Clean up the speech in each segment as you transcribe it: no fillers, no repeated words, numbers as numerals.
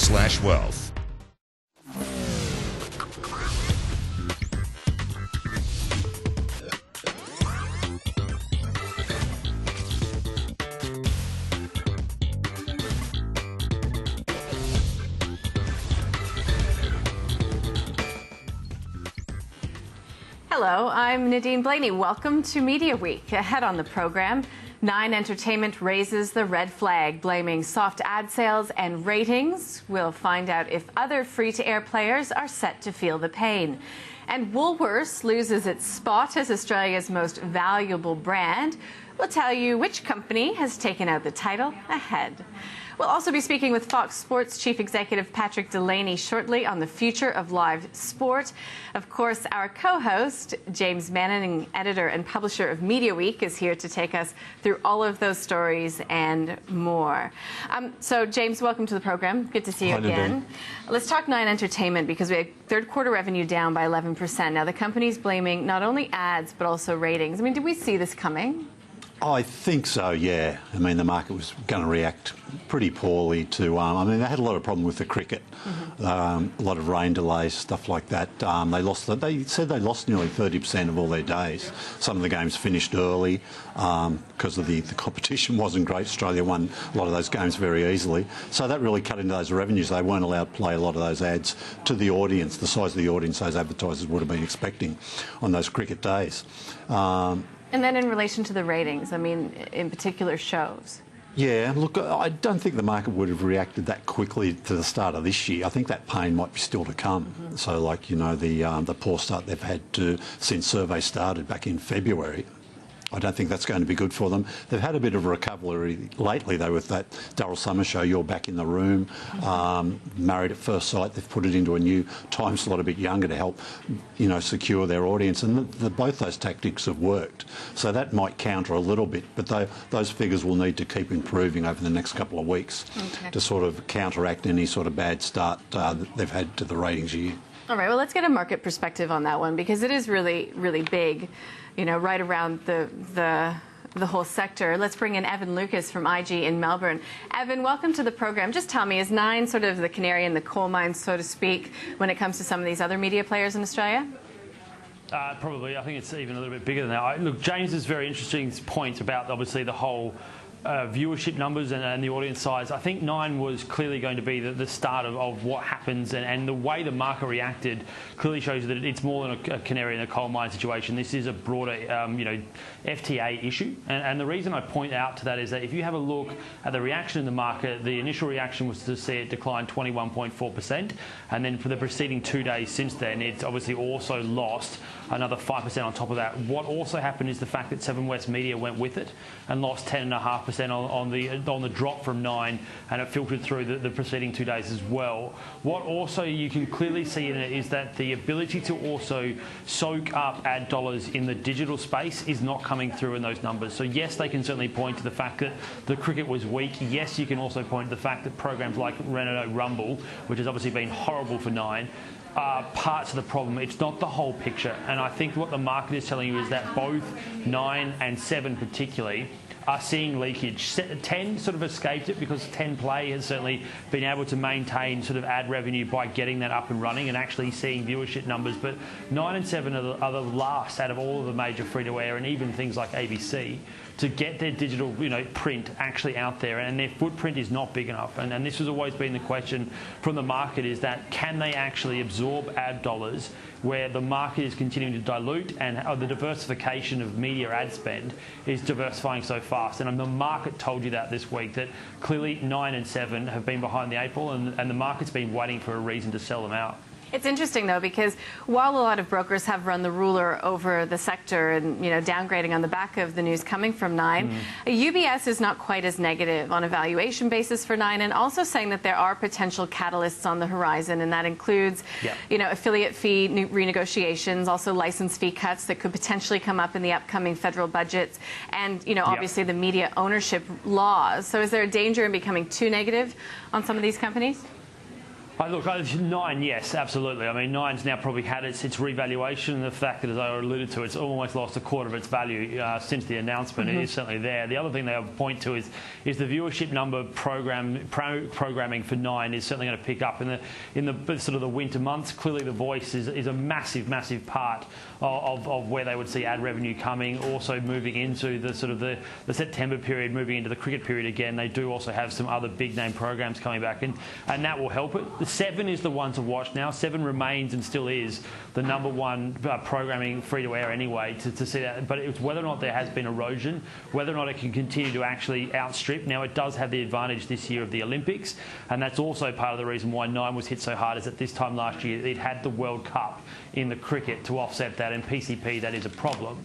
mediaweek.com/wealth. Hello, I'm Nadine Blaney. Welcome to Media Week. Ahead on the program, Nine Entertainment raises the red flag, blaming soft ad sales and ratings. We'll find out if other free-to-air players are set to feel the pain. And Woolworths loses its spot as Australia's most valuable brand. We'll tell you which company has taken out the title ahead. We'll also be speaking with Fox Sports Chief Executive Patrick Delaney shortly on the future of live sport. Of course, our co-host, James Manning, editor and publisher of Media Week, is here to take us through all of those stories and more. So, James, welcome to the program. Good to see you again. Let's talk Nine Entertainment, because we had third quarter revenue down by 11%. Now, the company's blaming not only ads, but also ratings. I mean, did we see this coming? I think so, yeah. I mean, the market was going to react pretty poorly to... I mean, they had a lot of problem with the cricket, a lot of rain delays, stuff like that. They said they lost nearly 30% of all their days. Some of the games finished early because of the competition wasn't great. Australia won a lot of those games very easily. So that really cut into those revenues. They weren't allowed to play a lot of those ads to the audience, the size of the audience those advertisers would have been expecting on those cricket days. And then in relation to the ratings, I mean, in particular shows. Yeah, look, I don't think the market would have reacted that quickly to the start of this year. I think that pain might be still to come. So, like, you know, the poor start they've had since survey started back in February, I don't think that's going to be good for them. They've had a bit of a recovery lately, though, with that Daryl Summer show, You're Back in the Room, Married at First Sight. They've put it into a new time slot, a bit younger, to help, you know, secure their audience. And both those tactics have worked. So that might counter a little bit, but those figures will need to keep improving over the next couple of weeks to sort of counteract any sort of bad start that they've had to the ratings year. All right, well, let's get a market perspective on that one, because it is really, really big, you know, right around the whole sector. Let's bring in Evan Lucas from IG in Melbourne. Evan, welcome to the program. Just tell me, is Nine sort of the canary in the coal mine, so to speak, when it comes to some of these other media players in Australia? Probably. I think it's even a little bit bigger than that. Look, James is very interesting point about, obviously, the whole viewership numbers and the audience size. I think Nine was clearly going to be the start of what happens, and the way the market reacted clearly shows that it's more than a canary in the coal mine situation. This is a broader, you know, FTA issue, and the reason I point out to that is that if you have a look at the reaction in the market, the initial reaction was to see it decline 21.4%, and then for the preceding 2 days since then, it's obviously also lost another 5% on top of that. What also happened is the fact that Seven West Media went with it and lost 10.5% on the drop from Nine, and it filtered through the preceding 2 days as well. What also you can clearly see in it is that the ability to also soak up ad dollars in the digital space is not coming through in those numbers. So yes, they can certainly point to the fact that the cricket was weak. Yes, you can also point to the fact that programs like Renato Rumble, which has obviously been horrible for Nine, are parts of the problem. It's not the whole picture. And I think what the market is telling you is that both Nine and Seven particularly are seeing leakage. 10 sort of escaped it because 10 Play has certainly been able to maintain sort of ad revenue by getting that up and running and actually seeing viewership numbers. But 9 and 7 are the last out of all of the major free-to-air and even things like ABC to get their digital, you know, print actually out there, and their footprint is not big enough. And this has always been the question from the market, is that can they actually absorb ad dollars where the market is continuing to dilute, and the diversification of media ad spend is diversifying so fast. And the market told you that this week, that clearly 9 and 7 have been behind the eight ball, and the market's been waiting for a reason to sell them out. It's interesting, though, because while a lot of brokers have run the ruler over the sector and, you know, downgrading on the back of the news coming from Nine, UBS is not quite as negative on a valuation basis for Nine, and also saying that there are potential catalysts on the horizon, and that includes, you know, affiliate fee renegotiations, also license fee cuts that could potentially come up in the upcoming federal budgets, and, you know, obviously the media ownership laws. So is there a danger in becoming too negative on some of these companies? Look, 9, yes, absolutely. I mean, 9's now probably had its revaluation, and the fact that, as I alluded to, it's almost lost a quarter of its value since the announcement. It is certainly there. The other thing they point to is the viewership number programming for 9 is certainly going to pick up in the sort of the winter months. Clearly, The Voice is a massive part of where they would see ad revenue coming. Also, moving into the sort of the September period, moving into the cricket period again, they do also have some other big name programs coming back, and that will help it. The 7 is the one to watch now. 7 remains and still is the #1 programming free-to-air anyway, to see that. But it's whether or not there has been erosion, whether or not it can continue to actually outstrip. Now, it does have the advantage this year of the Olympics, and that's also part of the reason why 9 was hit so hard, is that this time last year it had the World Cup in the cricket to offset that, and PCP, that is a problem.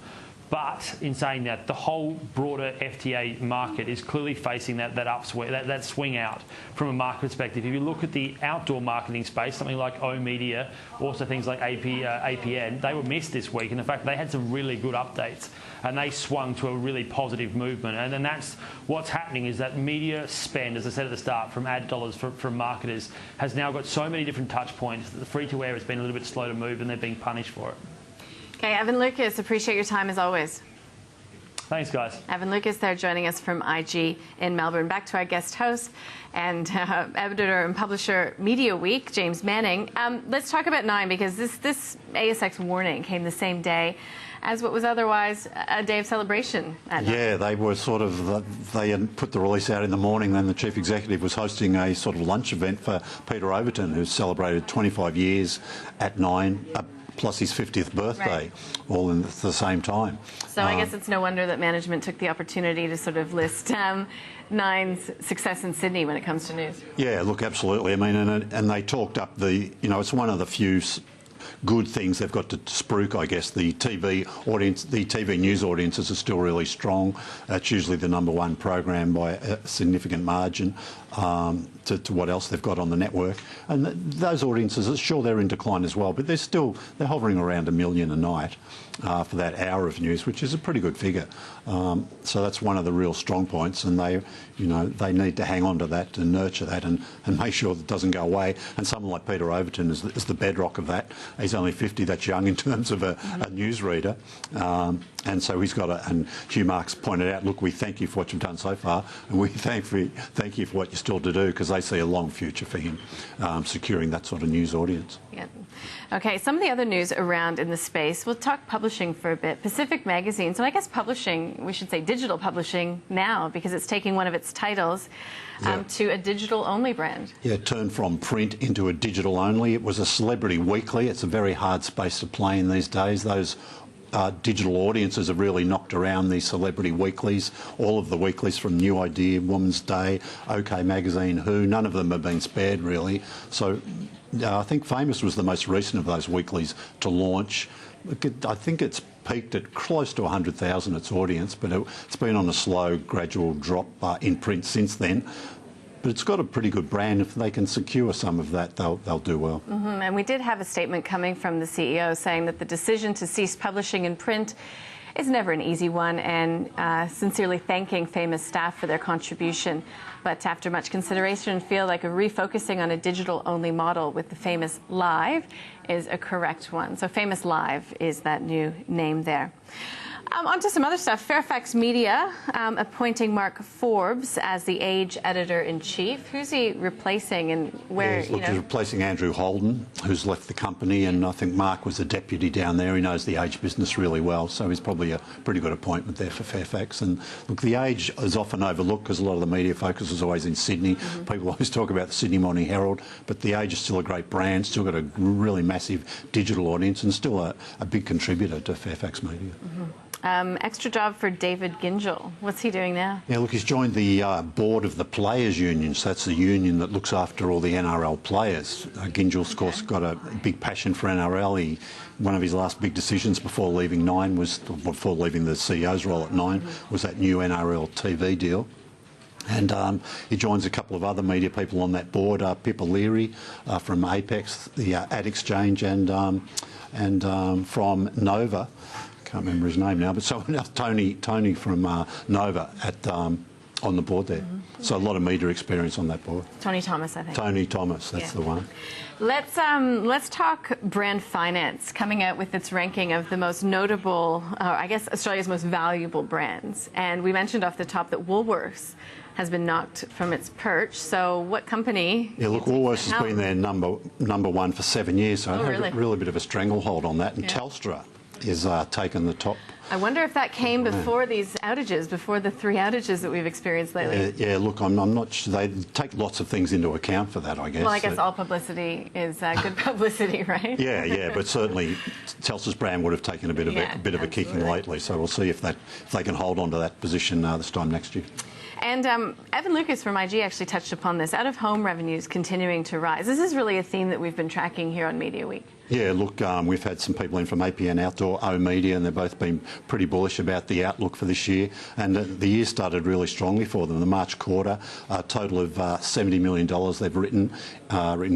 But in saying that, the whole broader FTA market is clearly facing that upswing, that swing out from a market perspective. If you look at the outdoor marketing space, something like O-Media, also things like APN, they were missed this week. And in fact, they had some really good updates, and they swung to a really positive movement. And then that's what's happening, is that media spend, as I said at the start, from ad dollars from marketers, has now got so many different touch points that the free-to-air has been a little bit slow to move, and they're being punished for it. Okay, Evan Lucas, appreciate your time as always. Thanks, guys. Evan Lucas there joining us from IG in Melbourne. Back to our guest host and editor and publisher Mediaweek, James Manning. Let's talk about 9, because this ASX warning came the same day as what was otherwise a day of celebration at 9. Yeah, they were sort of, they had put the release out in the morning, then the chief executive was hosting a sort of lunch event for Peter Overton, who's celebrated 25 years at 9, plus his 50th birthday, all in the same time. So I guess it's no wonder that management took the opportunity to sort of list 9's success in Sydney when it comes to news. Yeah, look, absolutely. I mean, and they talked up it's one of the few good things they've got to spruik, I guess. The TV audience, the TV news audiences are still really strong. It's usually the #1 program by a significant margin to what else they've got on the network. And those audiences, sure, they're in decline as well, but they're hovering around 1 million a night for that hour of news, which is a pretty good figure. So that's one of the real strong points, and they need to hang on to that and nurture that and make sure that it doesn't go away. And someone like Peter Overton is the bedrock of that. He's only 50, that's young in terms of a newsreader. And so he's got and Hugh Marks pointed out, look, we thank you for what you've done so far, and we thank you for what you're still to do, because they see a long future for him securing that sort of news audience. Yeah. Okay, some of the other news around in the space, we'll talk publishing for a bit. Pacific Magazine, so I guess publishing, we should say digital publishing now, because it's taking one of its titles to a digital-only brand. Yeah, it turned from print into a digital-only. It was a celebrity weekly. It's a very hard space to play in these days. Those digital audiences have really knocked around these celebrity weeklies. All of the weeklies from New Idea, Woman's Day, OK Magazine, Who, none of them have been spared really. So I think Famous was the most recent of those weeklies to launch. I think it's peaked at close to 100,000, its audience, but it's been on a slow, gradual drop in print since then. But it's got a pretty good brand. If they can secure some of that, they'll do well. And we did have a statement coming from the CEO saying that the decision to cease publishing in print is never an easy one, and sincerely thanking Famous staff for their contribution. But after much consideration, feel like a refocusing on a digital-only model with the Famous Live is a correct one. So Famous Live is that new name there. On to some other stuff. Fairfax Media appointing Mark Forbes as the Age editor-in-chief. Who's he replacing, and where? He's replacing Andrew Holden, who's left the company, and I think Mark was a deputy down there. He knows the Age business really well, so he's probably a pretty good appointment there for Fairfax. And look, the Age is often overlooked because a lot of the media focus is always in Sydney. People always talk about the Sydney Morning Herald, but the Age is still a great brand, still got a really massive digital audience, and still a big contributor to Fairfax Media. Extra job for David Gingell. What's he doing now? Yeah, look, he's joined the board of the Players Union. So that's the union that looks after all the NRL players. Gingell's, of course, got a big passion for NRL. One of his last big decisions before leaving before leaving the CEO's role at 9, was that new NRL TV deal. And he joins a couple of other media people on that board, Pip O'Leary from Apex, the Ad Exchange, and from Nova. Can't remember his name now, but someone else, Tony from Nova on the board there. So a lot of media experience on that board. Tony Thomas, I think. Tony Thomas, that's the one. Let's talk brand finance, coming out with its ranking of the most notable, I guess Australia's most valuable brands. And we mentioned off the top that Woolworths has been knocked from its perch. So what company? Yeah, look, Woolworths has been their number one for 7 years, so it has a really bit of a stranglehold on that. And Telstra is taken the top. I wonder if that came before these outages, before the 3 outages that we've experienced lately. Yeah, look, I'm not sure. They take lots of things into account for that, I guess. Well, I guess all publicity is good publicity, right? Yeah, but certainly Telstra's brand would have taken a bit of a kicking lately. So we'll see if they can hold on to that position this time next year. And Evan Lucas from IG actually touched upon this. Out-of-home revenues continuing to rise. This is really a theme that we've been tracking here on Media Week. Yeah, look, we've had some people in from APN Outdoor, O-Media, and they've both been pretty bullish about the outlook for this year. And the year started really strongly for them. The March quarter, a total of $70 million they've written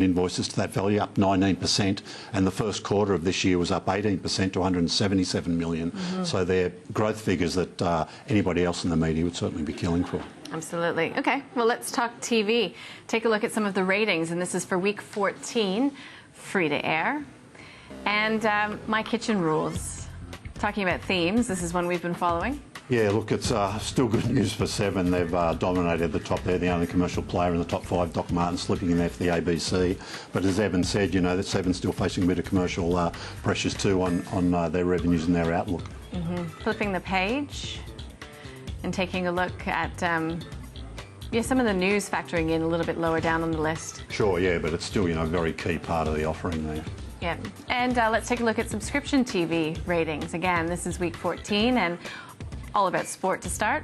invoices to that value, up 19%. And the first quarter of this year was up 18% to $177 million. So they're growth figures that anybody else in the media would certainly be killing for. Absolutely. Okay, well, let's talk TV. Take a look at some of the ratings, and this is for week 14, free to air. And My Kitchen Rules. Talking about themes, this is one we've been following. Yeah, look, it's still good news for Seven. They've dominated the top there, the only commercial player in the top 5, Doc Martin slipping in there for the ABC. But as Evan said, you know, that Seven's still facing a bit of commercial pressures too on their revenues and their outlook. Flipping the page and taking a look at some of the news factoring in a little bit lower down on the list. Sure, yeah, but it's still, you know, a very key part of the offering there. Yeah, and let's take a look at subscription TV ratings. Again, this is week 14 and all about sport to start.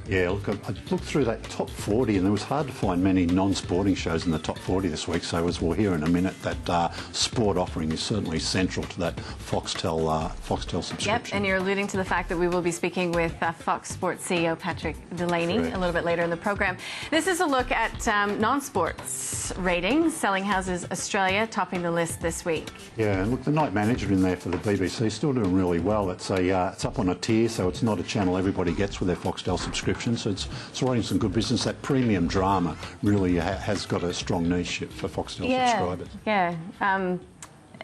Yeah, look, I looked through that top 40 and it was hard to find many non-sporting shows in the top 40 this week. So as we'll hear in a minute, that sport offering is certainly central to that Foxtel subscription. Yep, and you're alluding to the fact that we will be speaking with Fox Sports CEO Patrick Delaney a little bit later in the program. This is a look at non-sports ratings. Selling Houses Australia topping the list this week. Yeah, and look, the Night Manager in there for the BBC is still doing really well. It's up on a tier, so it's not a channel everybody gets with their Foxtel subscription. So it's running some good business. That premium drama really has got a strong niche for Foxtel subscribers. Yeah.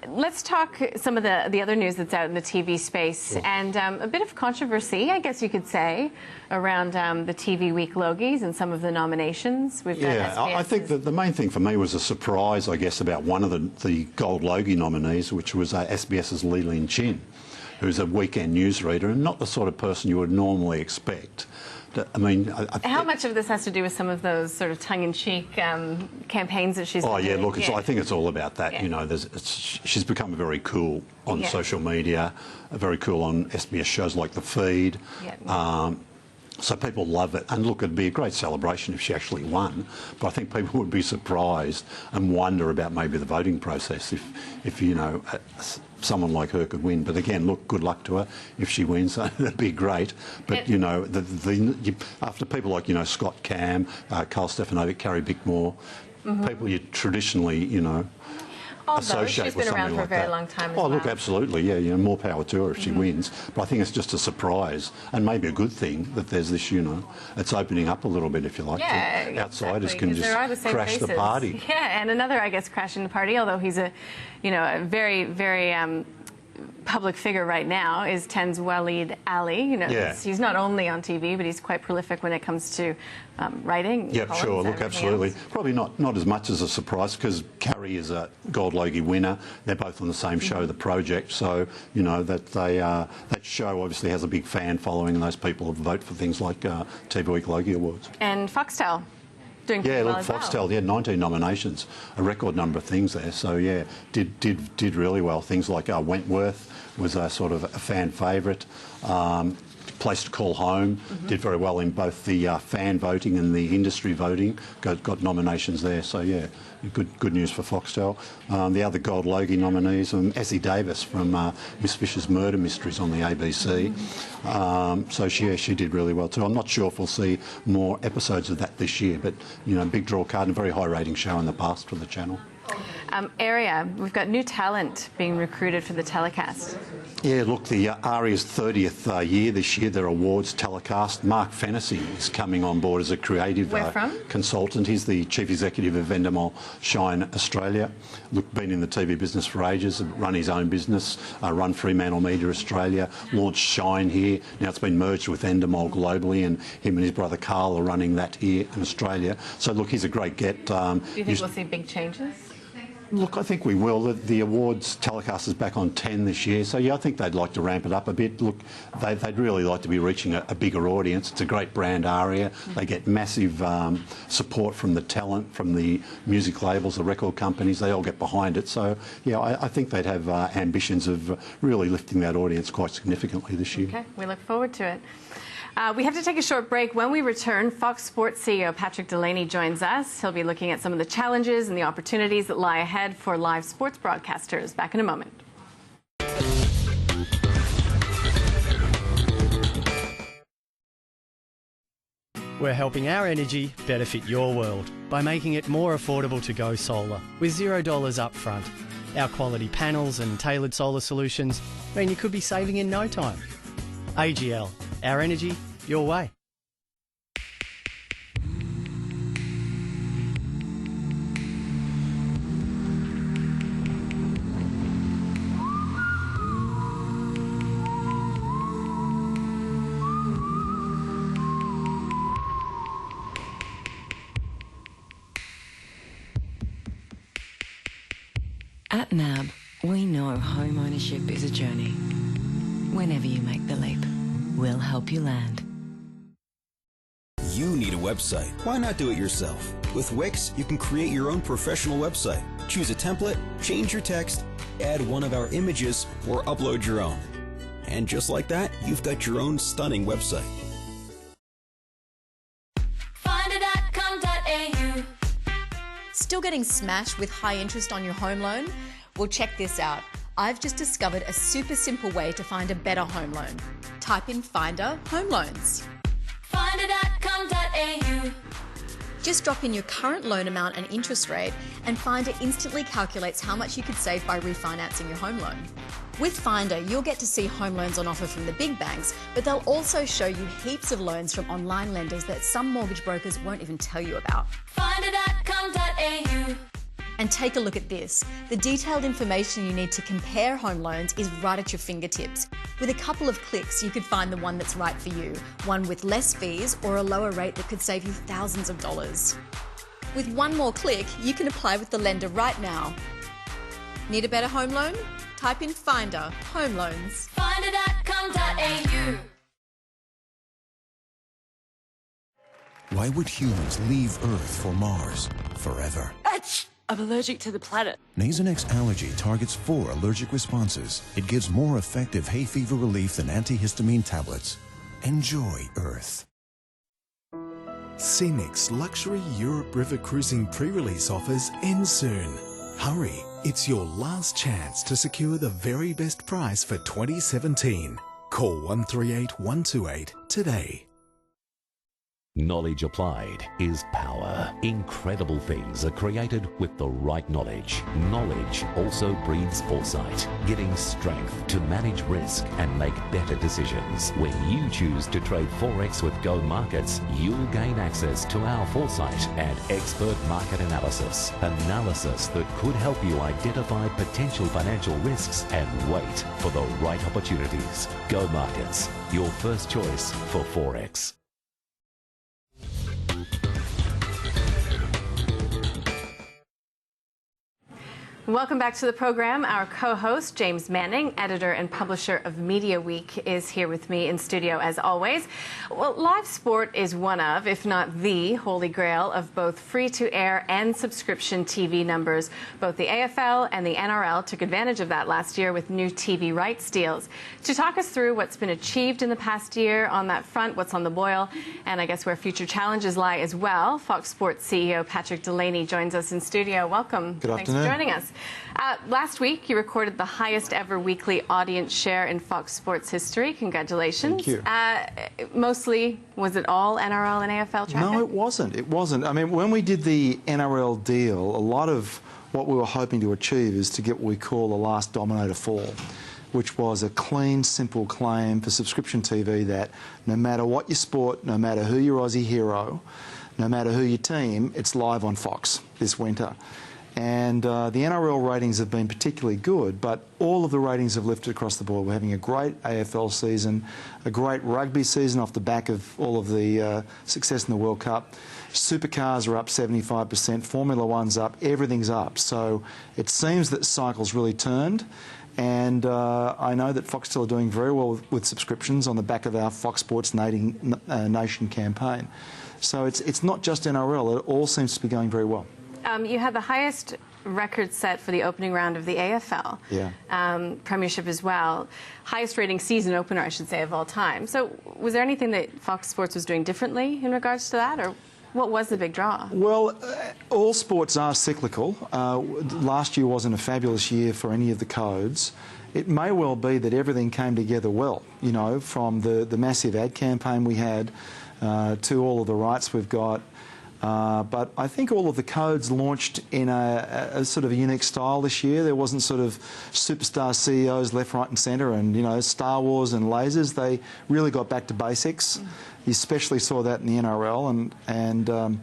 Let's talk some of the other news that's out in the TV space, and a bit of controversy, I guess you could say, around the TV Week Logies and some of the nominations. We've I think that the main thing for me was a surprise, I guess, about one of the Gold Logie nominees, which was SBS's Lee Lin Chin, who's a weekend newsreader and not the sort of person you would normally expect. I mean, how much of this has to do with some of those sort of tongue-in-cheek campaigns that she's been doing? Look, I think it's all about that. You know, she's become very cool on social media, very cool on SBS shows like The Feed. So people love it. And look, it'd be a great celebration if she actually won. But I think people would be surprised and wonder about maybe the voting process if you know, someone like her could win. But again, look, good luck to her if she wins. That'd be great. But, you know, after people like, you know, Scott Cam, Carl Stefanovic, Carrie Bickmore, people you traditionally, you know, associate she's with been around something for a like very that. long time as look, well. absolutely, yeah, you know, more power to her if she wins. But I think it's just a surprise and maybe a good thing that there's this, you know, it's opening up a little bit, if you like. Outsiders can just crash the party. Yeah, and another, I guess, crashing the party, although he's a very, very public figure right now, is Ten's Waleed Ali. You know, he's not only on TV, but he's quite prolific when it comes to writing. Yeah, sure. Look, absolutely. Else. Probably not as much as a surprise because Carrie is a Gold Logie winner. They're both on the same show, The Project. So you know that that show obviously has a big fan following, and those people vote for things like TV Week Logie Awards. And Foxtel. Doing pretty well as well. Foxtel, 19 nominations, a record number of things there. So yeah, did really well. Things like Wentworth was a sort of a fan favourite. Place to Call Home did very well in both the fan voting and the industry voting. Got nominations there. So yeah, good news for Foxtel. The other Gold Logie nominees, Essie Davis from Miss Fisher's Murder Mysteries on the ABC. So she did really well too. I'm not sure if we'll see more episodes of that this year, but you know, big draw card and a very high rating show in the past for the channel. Area, we've got new talent being recruited for the telecast. Yeah, look, the ARIA's 30th year this year, their awards telecast. Mark Fennessy is coming on board as a creative consultant. He's the Chief Executive of Endemol Shine Australia. Look, been in the TV business for ages, run his own business, run Fremantle Media Australia, launched Shine here. Now it's been merged with Endemol globally, and him and his brother Carl are running that here in Australia. So look, he's a great get. Do you think we'll see big changes? Look, I think we will. The awards telecast is back on 10 this year, so yeah, I think they'd like to ramp it up a bit. Look, they'd really like to be reaching a bigger audience. It's a great brand, ARIA. They get massive support from the talent, from the music labels, the record companies. They all get behind it. So yeah, I think they'd have ambitions of really lifting that audience quite significantly this year. Okay, we look forward to it. We have to take a short break. When we return, Fox Sports CEO Patrick Delaney joins us. He'll be looking at some of the challenges and the opportunities that lie ahead for live sports broadcasters. Back in a moment. We're helping our energy better fit your world by making it more affordable to go solar with $0 up front. Our quality panels and tailored solar solutions mean you could be saving in no time. AGL, our energy, your way. At NAB, we know home ownership is a journey. Whenever you make the leap, we'll help you land. You need a website. Why not do it yourself? With Wix, you can create your own professional website. Choose a template, change your text, add one of our images, or upload your own. And just like that, you've got your own stunning website. Finder.com.au. Still getting smashed with high interest on your home loan? Well, check this out. I've just discovered a super simple way to find a better home loan. Type in Finder Home Loans. Finder.com.au. Just drop in your current loan amount and interest rate, and Finder instantly calculates how much you could save by refinancing your home loan. With Finder, you'll get to see home loans on offer from the big banks, but they'll also show you heaps of loans from online lenders that some mortgage brokers won't even tell you about. Finder.com.au. And take a look at this. The detailed information you need to compare home loans is right at your fingertips. With a couple of clicks, you could find the one that's right for you, one with less fees or a lower rate that could save you thousands of dollars. With one more click, you can apply with the lender right now. Need a better home loan? Type in Finder Home Loans. Finder.com.au. Why would humans leave Earth for Mars forever? I'm allergic to the planet. Nasonex Allergy targets 4 allergic responses. It gives more effective hay fever relief than antihistamine tablets. Enjoy Earth. Scenic's luxury Europe River cruising pre-release offers end soon. Hurry, it's your last chance to secure the very best price for 2017. Call 138 128 today. Knowledge applied is power. Incredible things are created with the right knowledge. Knowledge also breeds foresight, giving strength to manage risk and make better decisions. When you choose to trade Forex with Go Markets, you'll gain access to our foresight and expert market analysis. Analysis that could help you identify potential financial risks and wait for the right opportunities. Go Markets, your first choice for Forex. Welcome back to the program. Our co-host, James Manning, editor and publisher of Mediaweek, is here with me in studio as always. Well, live sport is one of, if not the, holy grail of both free-to-air and subscription TV numbers. Both the AFL and the NRL took advantage of that last year with new TV rights deals. To talk us through what's been achieved in the past year on that front, what's on the boil, and I guess where future challenges lie as well, Fox Sports CEO Patrick Delaney joins us in studio. Welcome. Good afternoon. Thanks for joining us. Last week, you recorded the highest ever weekly audience share in Fox Sports history. Congratulations. Thank you. Mostly, was it all NRL and AFL traffic? No, it wasn't. It wasn't. I mean, when we did the NRL deal, a lot of what we were hoping to achieve is to get what we call the last domino to fall, which was a clean, simple claim for subscription TV that no matter what your sport, no matter who your Aussie hero, no matter who your team, it's live on Fox this winter. And the NRL ratings have been particularly good, but all of the ratings have lifted across the board. We're having a great AFL season, a great rugby season off the back of all of the success in the World Cup. Supercars are up 75%, Formula One's up, everything's up. So it seems that cycle's really turned. And I know that Foxtel are doing very well with subscriptions on the back of our Fox Sports Nation campaign. So it's not just NRL, it all seems to be going very well. You had the highest record set for the opening round of the AFL, Premiership as well. Highest rating season opener, I should say, of all time. So was there anything that Fox Sports was doing differently in regards to that, or what was the big draw? Well, All sports are cyclical. Last year wasn't a fabulous year for any of the codes. It may well be that everything came together well, you know, from the massive ad campaign we had to all of the rights we've got. But I think all of the codes launched in a sort of a unique style this year. There wasn't sort of superstar CEOs left, right and centre and, you know, Star Wars and lasers. They really got back to basics. You especially saw that in the NRL and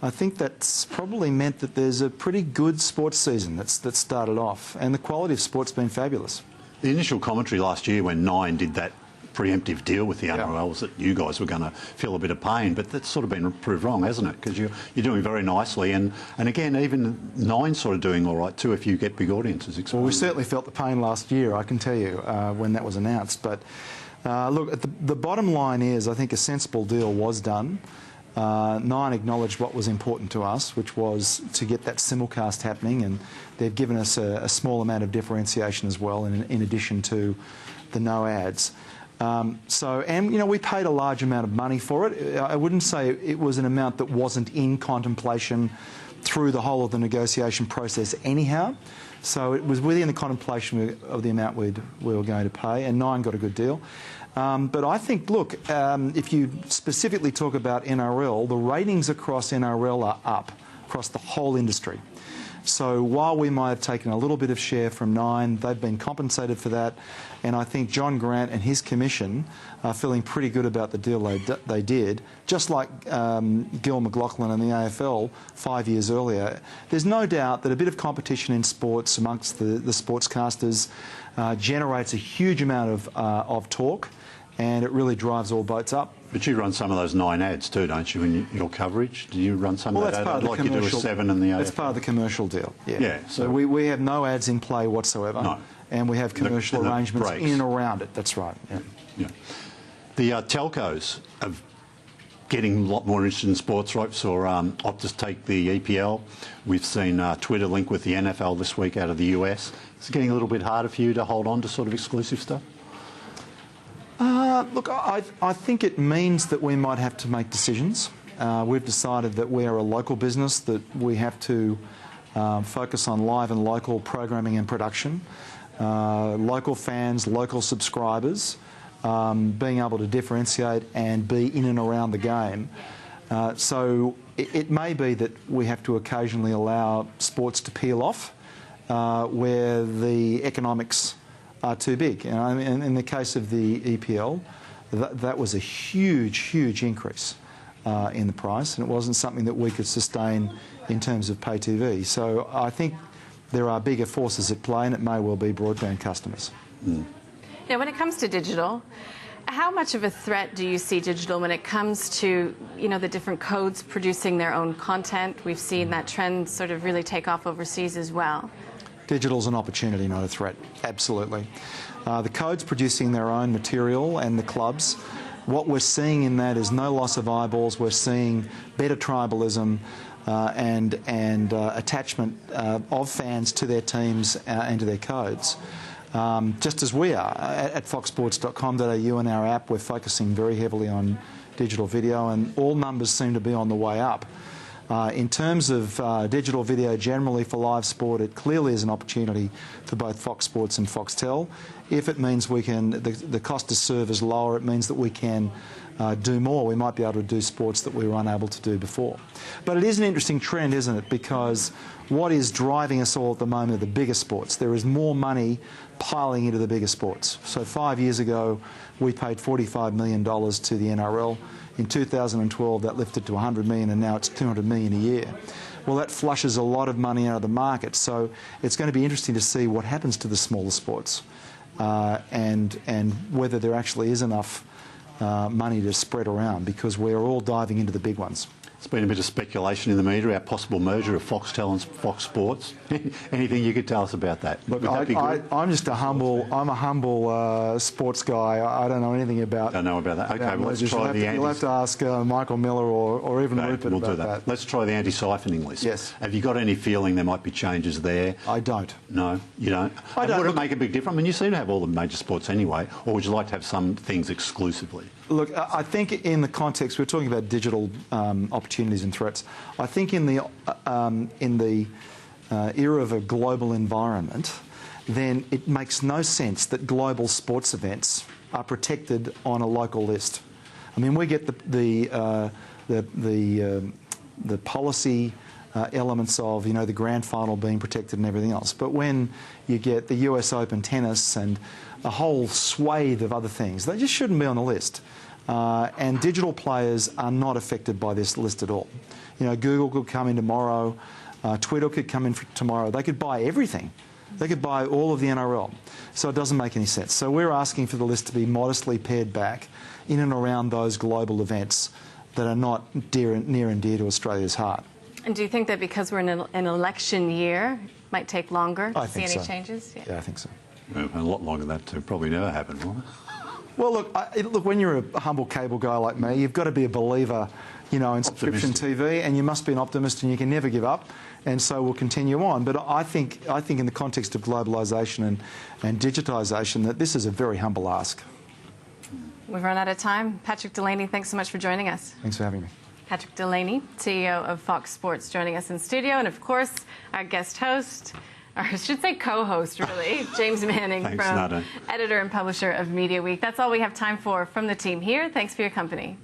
I think that's probably meant that there's a pretty good sports season that started off, and the quality of sport's been fabulous. The initial commentary last year when Nine did that preemptive deal with the NRL was that you guys were going to feel a bit of pain, but that's sort of been proved wrong, hasn't it? Because you're doing very nicely, and again, even Nine's sort of doing all right too if you get big audiences. Well, we certainly felt the pain last year, I can tell you, when that was announced. But look, the bottom line is I think a sensible deal was done. Nine acknowledged what was important to us, which was to get that simulcast happening, and they've given us a small amount of differentiation as well, in addition to the no ads. And you know, we paid a large amount of money for it. I wouldn't say it was an amount that wasn't in contemplation through the whole of the negotiation process anyhow. So it was within the contemplation of the amount we were going to pay, and Nine got a good deal. But I think, look, if you specifically talk about NRL, the ratings across NRL are up across the whole industry. So while we might have taken a little bit of share from Nine, they've been compensated for that. And I think John Grant and his commission are feeling pretty good about the deal they did, just like Gil McLachlan and the AFL 5 years earlier. There's no doubt that a bit of competition in sports amongst the sportscasters generates a huge amount of talk, and it really drives all boats up. But you run some of those Nine ads too, don't you, in your coverage? Do you run some of that ad like you do with Seven and the AFL? That's part of the commercial deal, yeah. Yeah, so we have no ads in play whatsoever. No. And we have commercial arrangements in and around it, that's right. Yeah. The telcos are getting a lot more interested in sports, right? So Optus take the EPL. We've seen Twitter link with the NFL this week out of the US. It's getting a little bit harder for you to hold on to sort of exclusive stuff? Look, I think it means that we might have to make decisions. We've decided that we are a local business, that we have to focus on live and local programming and production, local fans, local subscribers, being able to differentiate and be in and around the game. So it may be that we have to occasionally allow sports to peel off where the economics are too big. You know, in the case of the EPL, that was a huge increase in the price, and it wasn't something that we could sustain in terms of pay TV. So I think there are bigger forces at play, and it may well be broadband customers. Now, when it comes to digital, how much of a threat do you see digital when it comes to, you know, the different codes producing their own content? We've seen that trend sort of really take off overseas as well. Digital's an opportunity, not a threat, absolutely. The codes producing their own material and the clubs, what we're seeing in that is no loss of eyeballs. We're seeing better tribalism and attachment of fans to their teams and to their codes. Just as we are at foxsports.com.au and our app, we're focusing very heavily on digital video, and all numbers seem to be on the way up. In terms of digital video generally for live sport, it clearly is an opportunity for both Fox Sports and Foxtel. If it means we can, the cost to serve is lower, it means that we can do more. We might be able to do sports that we were unable to do before. But it is an interesting trend, isn't it? Because what is driving us all at the moment are the bigger sports. There is more money piling into the bigger sports. So 5 years ago, we paid $45 million to the NRL. In 2012, that lifted to $100 million, and now it's $200 million a year. Well, that flushes a lot of money out of the market. So it's going to be interesting to see what happens to the smaller sports and whether there actually is enough money to spread around, because we're all diving into the big ones. There's been a bit of speculation in the media about possible merger of Foxtel and Fox Sports. Anything you could tell us about that? Look, Would that be good? I'm just a humble sports guy. I don't know anything about. Don't know about that. Okay, well, let's try the You'll have to ask Michael Miller or even Rupert about that. Let's try the anti-siphoning list. Yes. Have you got any feeling there might be changes there? I don't. No, you don't. I don't. Would it make a big difference? I mean, you seem to have all the major sports anyway, or would you like to have some things exclusively? Look, I think in the context, we're talking about digital opportunities and threats. I think in the era of a global environment, then it makes no sense that global sports events are protected on a local list. I mean, we get the policy elements of, you know, the grand final being protected and everything else. But when you get the US Open tennis and a whole swathe of other things, they just shouldn't be on the list. And digital players are not affected by this list at all. You know, Google could come in tomorrow, Twitter could come in tomorrow. They could buy everything. They could buy all of the NRL. So it doesn't make any sense. So we're asking for the list to be modestly pared back in and around those global events that are not near and dear to Australia's heart. And do you think that because we're in an election year, it might take longer to see any changes? Yeah, I think so. Well, a lot longer than that to probably never happen, will it? Well, look, when you're a humble cable guy like me, you've got to be a believer, you know, in subscription TV, and you must be an optimist, and you can never give up, and so we'll continue on. But I think in the context of globalisation and digitisation, that this is a very humble ask. We've run out of time. Patrick Delaney, thanks so much for joining us. Thanks for having me. Patrick Delaney, CEO of Fox Sports, joining us in studio, and of course, our guest host, or I should say co-host, really, James Manning, Thanks, Nada. editor and publisher of Mediaweek. That's all we have time for from the team here. Thanks for your company.